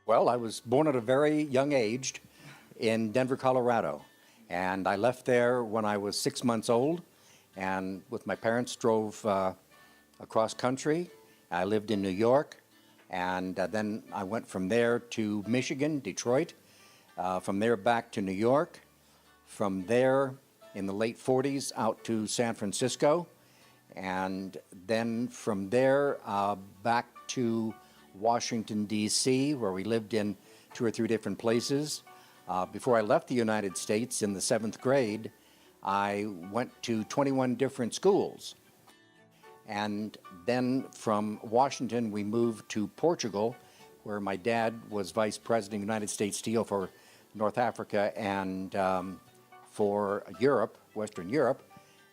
Well, I was born at a very young age in Denver, Colorado, and I left there when I was 6 months old, and with my parents drove across country. I lived in New York, and then I went from there to Michigan, Detroit, from there back to New York, from there in the late 40s out to San Francisco, and then from there back to Washington, D.C., where we lived in 2 or 3 different places. Before I left the United States in the 7th grade, I went to 21 different schools. And then from Washington, we moved to Portugal, where my dad was Vice President of United States Steel for North Africa and for Europe, Western Europe.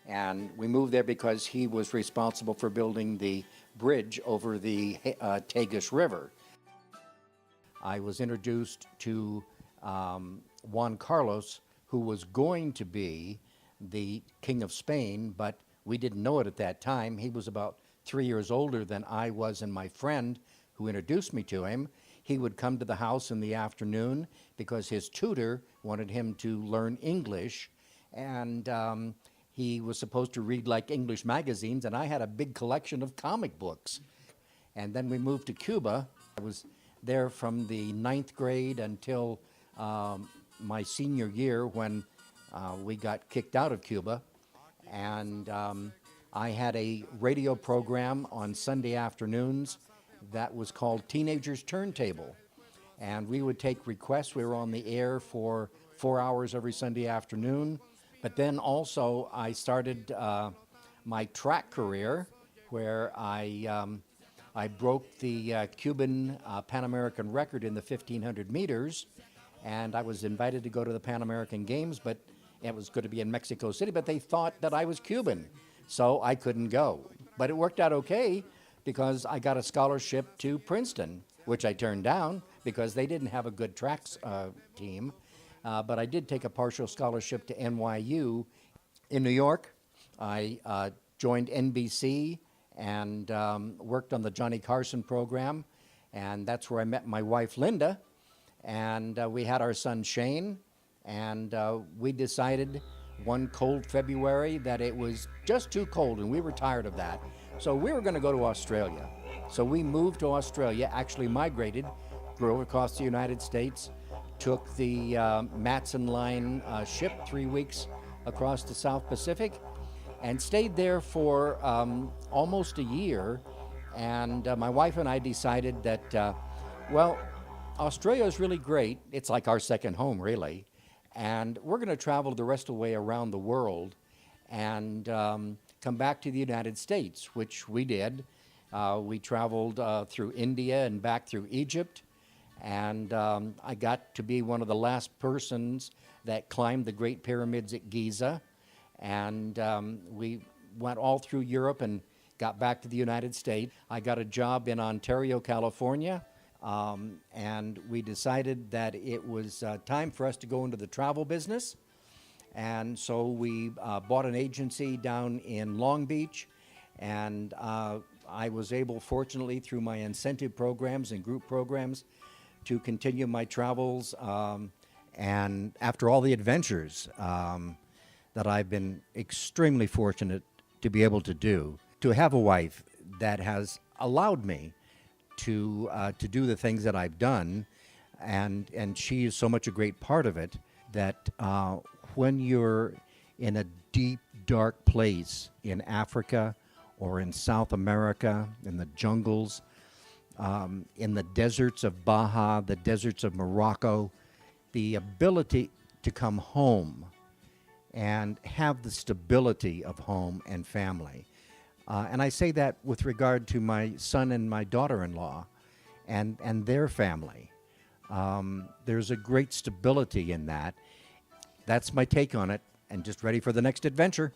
And we moved there because he was responsible for building the bridge over the Tagus River. I was introduced to Juan Carlos, who was going to be the King of Spain, but we didn't know it at that time. He was about 3 years older than I was, and my friend who introduced me to him, he would come to the house in the afternoon because his tutor wanted him to learn English, and he was supposed to read like English magazines, and I had a big collection of comic books. And then we moved to Cuba. I was there from the 9th grade until my senior year when we got kicked out of Cuba. And I had a radio program on Sunday afternoons that was called Teenagers Turntable. And we would take requests. We were on the air for 4 hours every Sunday afternoon. But then also I started my track career, where I broke the Cuban Pan American record in the 1,500 meters, and I was invited to go to the Pan American Games, but it was going to be in Mexico City, but they thought that I was Cuban, so I couldn't go. But it worked out okay because I got a scholarship to Princeton, which I turned down because they didn't have a good track team. But I did take a partial scholarship to NYU. In New York, I joined NBC and worked on the Johnny Carson program, and that's where I met my wife, Linda, and we had our son, Shane, and we decided one cold February that it was just too cold, and we were tired of that. So we were going to go to Australia. So we moved to Australia, actually migrated, grew across the United States, took the Matson Line ship 3 weeks across the South Pacific and stayed there for almost a year. And my wife and I decided that, well, Australia is really great. It's like our second home, really. And we're going to travel the rest of the way around the world and come back to the United States, which we did. We traveled through India and back through Egypt. And I got to be one of the last persons that climbed the Great Pyramids at Giza. And we went all through Europe and got back to the United States. I got a job in Ontario, California, and we decided that it was time for us to go into the travel business. And so we bought an agency down in Long Beach, and I was able, fortunately, through my incentive programs and group programs, to continue my travels, and after all the adventures that I've been extremely fortunate to be able to do, to have a wife that has allowed me to do the things that I've done, and she is so much a great part of it that when you're in a deep, dark place in Africa or in South America, in the jungles, in the deserts of Baja, the deserts of Morocco, the ability to come home and have the stability of home and family. And I say that with regard to my son and my daughter-in-law and their family. There's a great stability in that. That's my take on it, and just ready for the next adventure.